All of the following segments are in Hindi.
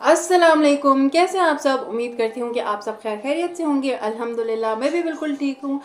अस्सलाम वालेकुम। कैसे हैं आप सब? उम्मीद करती हूँ कि आप सब खैर खैरियत से होंगे। अल्हम्दुलिल्लाह मैं भी बिल्कुल ठीक हूँ।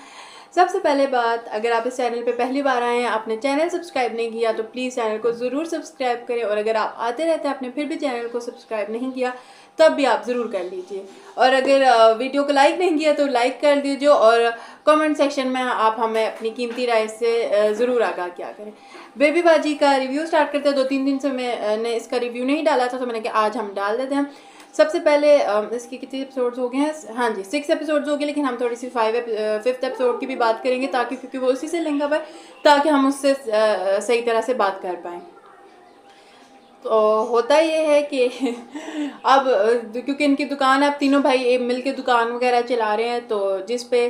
सबसे पहले बात, अगर आप इस चैनल पे पहली बार आए हैं, आपने चैनल सब्सक्राइब नहीं किया तो प्लीज़ चैनल को ज़रूर सब्सक्राइब करें, और अगर आप आते रहते हैं आपने फिर भी चैनल को सब्सक्राइब नहीं किया तब भी आप ज़रूर कर लीजिए, और अगर वीडियो को लाइक नहीं किया तो लाइक कर दीजिए, और कमेंट सेक्शन में आप हमें अपनी कीमती राय से ज़रूर आगाह किया करें। बेबी बाजी का रिव्यू स्टार्ट करते हैं। 2-3 दिन से मैंने इसका रिव्यू नहीं डाला था, तो मैंने कहा आज हम डाल देते हैं। सबसे पहले इसके कितने एपिसोड्स हो गए हैं? हाँ जी, 6 एपिसोड्स हो गए, लेकिन हम थोड़ी सी 5th एपिसोड की भी बात करेंगे ताकि, क्योंकि वो उसी से लिंक अप है, ताकि हम उससे सही तरह से बात कर पाएँ। तो होता ये है कि अब क्योंकि इनकी दुकान, अब तीनों भाई मिल के दुकान वगैरह चला रहे हैं, तो जिस पे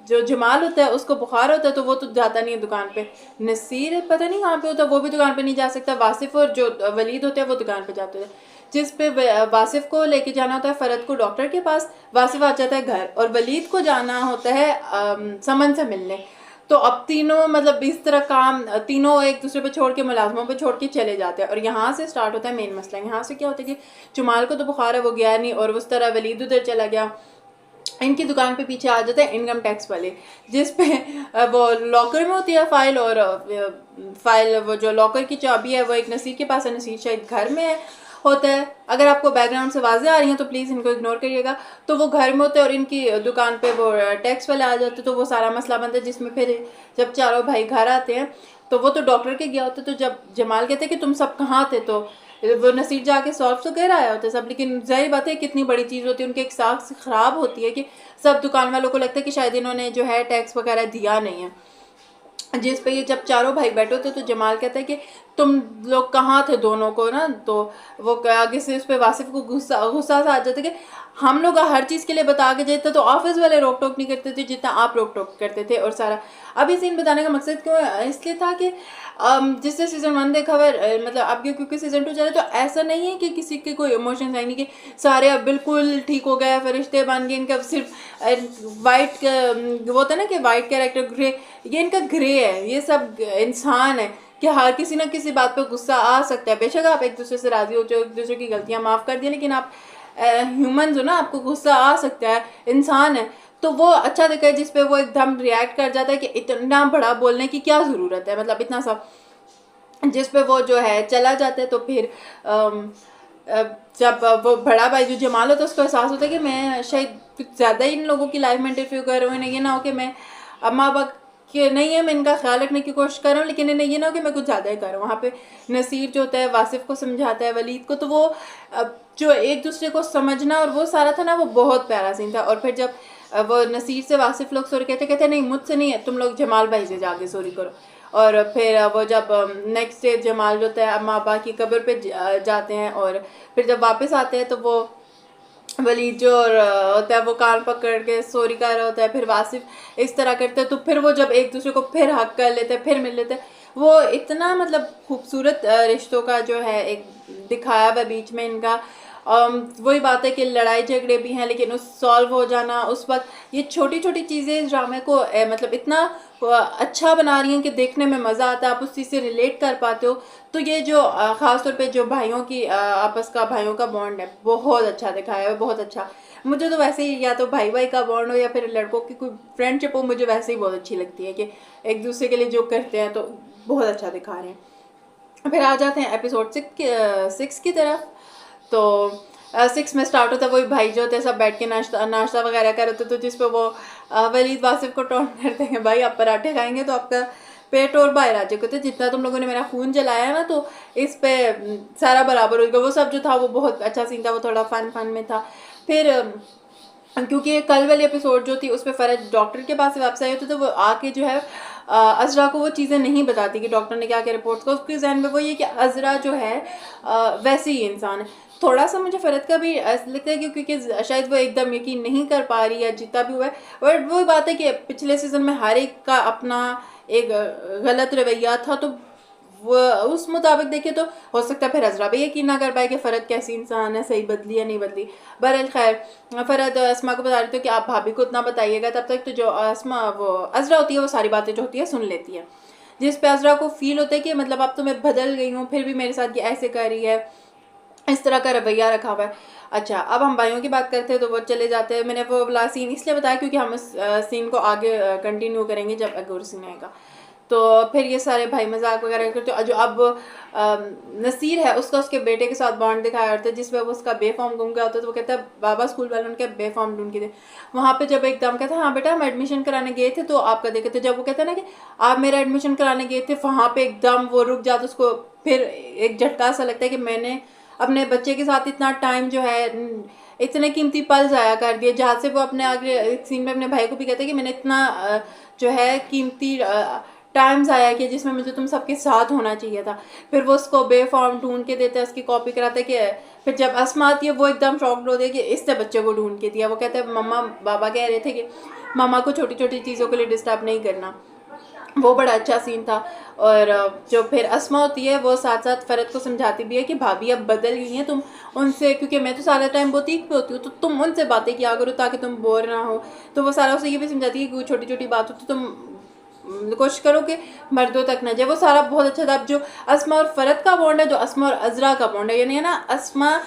जो जमाल होता है उसको बुखार होता है तो वो तो जाता नहीं है दुकान पे। नसीर पता नहीं कहाँ पे होता है, वो भी दुकान पे नहीं जा सकता। वासिफ और जो वलीद होते हैं वो दुकान पे जाते हैं। जिस पे वासिफ को लेके जाना होता है फरद को डॉक्टर के पास, वासिफ आ जाता है घर, और वलीद को जाना होता है समन से मिलने। तो अब तीनों मतलब इस तरह काम, तीनों एक दूसरे पे छोड़ के, मुलाजमों पे छोड़ के चले जाते हैं, और यहाँ से स्टार्ट होता है मेन मसला। यहाँ से क्या होता है कि जमाल को तो बुखार है, वो गया नहीं, और उस तरह वलीद उधर चला गया। इनकी दुकान पे पीछे आ जाते हैं इनकम टैक्स वाले, जिस पे वो लॉकर में होती है फाइल, और फाइल वो जो लॉकर की चाबी है वो एक नसीर के पास है, नसीर शायद घर में है होता है। अगर आपको बैकग्राउंड से आवाज़ें आ रही हैं तो प्लीज़ इनको इग्नोर करिएगा। तो वो घर में होते हैं और इनकी दुकान पे वो टैक्स वाले आ जाते हैं, तो वो सारा मसला बनता है, जिसमें फिर जब चारों भाई घर आते हैं तो वो तो डॉक्टर के गया होता है। तो जब जमाल कहते हैं कि तुम सब कहाँ थे, तो वो नसीर जाके सॉल्व तो कर आया होता है सब, लेकिन जाहिर बात है कितनी बड़ी चीज़ होती है, उनकी एक साख ख़राब होती है कि सब दुकान वालों को लगता है कि शायद इन्होंने जो है टैक्स वगैरह दिया नहीं है। जिस पे ये जब चारों भाई बैठे होते तो जमाल कहता है कि तुम लोग कहाँ थे दोनों को ना, तो वो आगे से उस पर वासिफ को गुस्सा सा आ जाता है कि हम लोग हर चीज़ के लिए बता के देते तो ऑफिस वाले रोक टोक नहीं करते थे जितना आप रोक टोक करते थे। और सारा अब ये सीन बताने का मकसद क्यों इसलिए था कि जिससे सीज़न 1 देखा हुआ मतलब अब क्योंकि सीज़न 2 चले, तो ऐसा नहीं है कि किसी के कोई इमोशंस आएंगे कि सारे अब बिल्कुल ठीक हो गए, फरिश्ते बन गए, इनका सिर्फ वाइट वो होता है ना कि वाइट कैरेक्टर ग्रे, ये इनका ग्रे है, ये सब इंसान है कि हर किसी ना किसी बात पे गुस्सा आ सकता है। बेशक आप एक दूसरे से राजी हो जाओ, एक दूसरे की गलतियां माफ़ कर दिए, लेकिन आप ह्यूमन हो ना, आपको गुस्सा आ सकता है, इंसान है। तो वो अच्छा दिखा है जिसपे वो एकदम रिएक्ट कर जाता है कि इतना बड़ा बोलने की क्या ज़रूरत है, मतलब इतना सा, जिस पे वो जो है चला जाता है। तो फिर जब वो बड़ा भाई जो जमाल होता है उसको एहसास होता है कि मैं शायद कुछ ज़्यादा ही इन लोगों की लाइफ में इंटरफेयर कर रहा हूँ, ये ना हो कि मैं अम्मा बाप कि नहीं है, मैं इनका ख्याल रखने की कोशिश कर रहा हूँ, लेकिन इन्हें ये ना हो कि मैं कुछ ज़्यादा ही कर रहा हूँ। वहाँ पे नसीर जो होता है वासिफ को समझाता है वलीद को, तो वो जो एक दूसरे को समझना और वो सारा था ना, वो बहुत प्यारा सीन था। और फिर जब वो नसीर से वासिफ लोग सॉरी कहते नहीं मुझसे नहीं है, तुम लोग जमाल भाई से जाके सॉरी करो। और फिर वो जब नेक्स्ट डे जमाल जो होता है अम्मा अब्बा की कब्र पे जाते हैं, और फिर जब वापस आते हैं तो वो वलीद जो होता है वो कान पकड़ के सॉरी कर रहा होता है, फिर वासिफ इस तरह करते हैं। तो फिर वो जब एक दूसरे को फिर हक कर लेते हैं, फिर मिल लेते हैं, वो इतना मतलब खूबसूरत रिश्तों का जो है एक दिखाया हुआ बीच में इनका। वही बात है कि लड़ाई झगड़े भी हैं, लेकिन उस सॉल्व हो जाना उस वक्त, ये छोटी छोटी चीज़ें इस ड्रामे को मतलब इतना अच्छा बना रही हैं कि देखने में मज़ा आता है, आप उस चीज़ से रिलेट कर पाते हो। तो ये जो ख़ास तौर पे जो भाइयों की आपस का भाइयों का बॉन्ड है, बहुत अच्छा दिखाया है, बहुत अच्छा। मुझे तो वैसे ही, या तो भाई भाई का बॉन्ड हो या फिर लड़कों की कोई फ्रेंडशिप हो, मुझे वैसे ही बहुत अच्छी लगती है कि एक दूसरे के लिए जो करते हैं, तो बहुत अच्छा दिखा रहे हैं। फिर आ जाते हैं एपिसोड 6 की तरफ। तो 6 में स्टार्ट होता है, वही भाई जो होते हैं सब बैठ के नाश्ता वगैरह कर रहे थे, तो जिस पे वो वलीद वासिफ को टॉन्ट करते हैं, भाई आप पराठे खाएंगे तो आपका पेट और बाहर आ जाएगा, तो जितना तुम लोगों ने मेरा खून जलाया ना, तो इस पे सारा बराबर होगा। वो सब जो था वो बहुत अच्छा सीन था, वो थोड़ा फन में था। फिर क्योंकि कल वाली एपिसोड जो थी उस पर फरज डॉक्टर के पास वापस आई होती, तो वो आके जो है अजरा को वो चीज़ें नहीं बताती कि डॉक्टर ने क्या क्या रिपोर्ट्स को, उसके जहन में वो ये कि अजरा जो है वैसे ही इंसान है। थोड़ा सा मुझे फ़रद का भी लगता है क्योंकि शायद वो एकदम यकीन नहीं कर पा रही है जितना भी हुआ है। बट वो बात है कि पिछले सीज़न में हर एक का अपना एक गलत रवैया था, तो वो उस मुताबिक देखे तो हो सकता है फिर अजरा भी यकीन ना कर पाए कि फ़रद कैसी इंसान है, सही बदली या नहीं बदली। बहरहाल खैर फ़रद अस्मा को बता रही थी कि आप भाभी को उतना बताइएगा, तब तक तो जो अस्मा वो अजरा होती है वो सारी बातें जो होती है सुन लेती है, जिस पे अजरा को फील होता है कि मतलब अब तो मैं बदल गई हूँ, फिर भी मेरे साथ ये ऐसे कर रही है, इस तरह का रवैया रखा हुआ है। अच्छा, अब हम भाइयों की बात करते हैं तो वो चले जाते हैं। मैंने वो वाला सीन इसलिए बताया क्योंकि हम इस सीन को आगे कंटिन्यू करेंगे जब एक और सीन आएगा। तो फिर ये सारे भाई मजाक वगैरह करते हैं। जो अब नसीर है उसका उसके बेटे के साथ बॉन्ड दिखाया होता है, जिसमें वो उसका बेफॉर्म गुम गया होता है। तो वो कहता है बाबा स्कूल वालों ने बेफॉर्म ढूंढ के दे। वहाँ पे जब एकदम कहता है हाँ बेटा हम एडमिशन कराने गए थे तो आपका देखे थे, जब वो कहता है ना कि आप मेरा एडमिशन कराने गए थे, वहाँ पे एकदम वो रुक जाता, उसको फिर एक झटका सा लगता है कि मैंने अपने बच्चे के साथ इतना टाइम जो है, इतने कीमती पल ज़ाया कर दिए। जहाँ से वो अपने आगे सीन में अपने भाई को भी कहते हैं कि मैंने इतना जो है कीमती टाइम ज़ाया किया जिसमें मुझे तुम सबके साथ होना चाहिए था। फिर वो उसको बेफॉर्म ढूंढ के देता है, उसकी कॉपी कराता है कि फिर जब अस्मा आती है वो एकदम शॉक्ड होती है कि इसने बच्चे को ढूंढ के दिया। वो कहते हैं मम्मा, बाबा कह रहे थे कि मामा को छोटी छोटी चीज़ों के लिए डिस्टर्ब नहीं करना। वो बड़ा अच्छा सीन था। और जो फिर अस्मा होती है वो साथ साथ फरत को समझाती भी है कि भाभी अब बदल गई हैं तुम उनसे, क्योंकि मैं तो सारा टाइम बहुत ठीक पे होती हूँ, तो तुम उनसे बातें किया करो ताकि तुम बोर ना हो। तो वो सारा उसे ये भी समझाती है कि छोटी छोटी बात हो तो तुम कोशिश करो कि मर्दों तक ना जाए। वो सारा बहुत अच्छा था। अब जो अस्मा और फरत का बॉन्ड है, जो अस्मा और अजरा का बॉन्ड है, यानी है ना अस्मा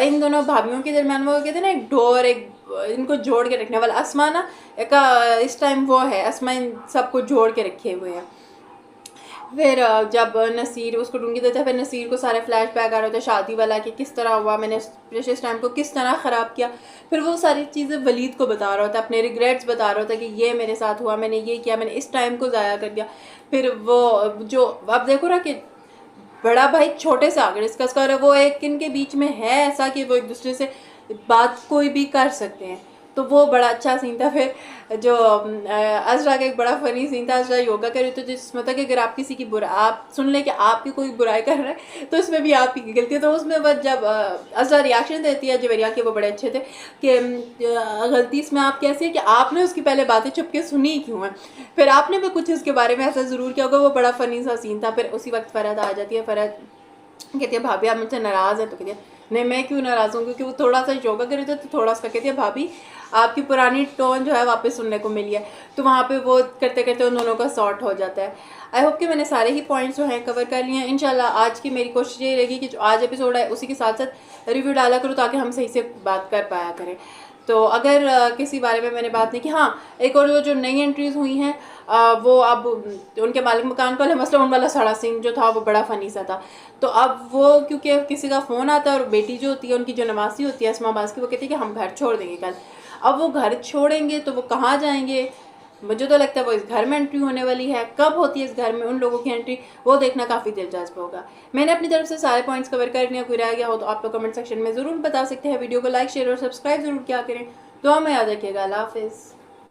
इन दोनों भाभीियों के दरमियान वो कहते हैं ना एक डोर, एक इनको जोड़ के रखने वाला। अस्मा ना एक इस टाइम वो है, अस्मा इन सबको जोड़ के रखे हुए हैं। फिर जब नसीर उसको ढूंढ देता है, फिर नसीर को सारे फ्लैश बैक आ रहे होते हैं शादी वाला कि किस तरह हुआ, मैंने प्रेशियस टाइम को किस तरह ख़राब किया। फिर वो सारी चीज़ें वलीद को बता रहा होता है, अपने रिग्रेट्स बता रहा होता है कि ये मेरे साथ हुआ, मैंने ये किया, मैंने इस टाइम को ज़ाया कर दिया। फिर वो जो अब देखो ना कि बड़ा भाई छोटे से आगे डिस्कस कर रहे, वो एक इनके बीच में है ऐसा कि वो एक दूसरे से बात कोई भी कर सकते हैं। तो वो बड़ा अच्छा सीन था। फिर जो अजरा का एक बड़ा फनी सीन था, अजरा योगा कर रही थी, जिसमें था कि अगर आप किसी की बुरा आप सुन ले कि आपकी कोई बुराई कर रहा है तो इसमें भी आपकी गलती है। तो उसमें बस जब अजरा रिएक्शन देती है जवेरिया के, वो बड़े अच्छे थे कि गलती इसमें आप कैसे है कि आपने उसकी पहले बातें छुप के सुनी क्यों है, फिर आपने भी कुछ उसके बारे में ऐसा ज़रूर किया होगा। वो बड़ा फ़नी सा सीन था। फिर उसी वक्त फ़रहत आ जाती है। फ़रहत कहती है भाभी आप मुझसे नाराज़ है, तो कहती है नहीं मैं क्यों नाराज़ हूँ, क्योंकि वो थोड़ा सा योगा कर रहे थे तो थोड़ा सा कहती है भाभी आपकी पुरानी टोन जो है वापस सुनने को मिली है। तो वहाँ पे वो करते करते उन दोनों का सॉर्ट हो जाता है। आई होप कि मैंने सारे ही पॉइंट्स जो हैं कवर कर लिए हैं। इंशाल्लाह आज की मेरी कोशिश ये रहेगी कि जो आज एपिसोड है उसी के साथ साथ रिव्यू डाला करूँ ताकि हम सही से बात कर पाया करें। तो अगर किसी बारे में मैंने बात नहीं की, हाँ एक और जो नई एंट्रीज़ हुई हैं वो अब उनके मालिक मकान वाले मसला उन वाला साड़ा सिंह जो था वो बड़ा फ़नी सा था। तो अब वो क्योंकि किसी का फ़ोन आता है और बेटी जो होती है उनकी जो नवासी होती है अस्मा बास की, वो कहती है कि हम घर छोड़ देंगे कल। अब वो घर छोड़ेंगे तो वो कहाँ जाएंगे, मुझे तो लगता है वो इस घर में एंट्री होने वाली है। कब होती है इस घर में उन लोगों की एंट्री, वो देखना काफ़ी दिलचस्प होगा। मैंने अपनी तरफ से सारे पॉइंट्स कवर कर लिया, कोई रह गया हो तो आप लोग कमेंट सेक्शन में ज़रूर बता सकते हैं। वीडियो को लाइक शेयर और सब्सक्राइब ज़रूर किया करें। दुआ में याद रखिएगा। अल्लाह हाफिज़।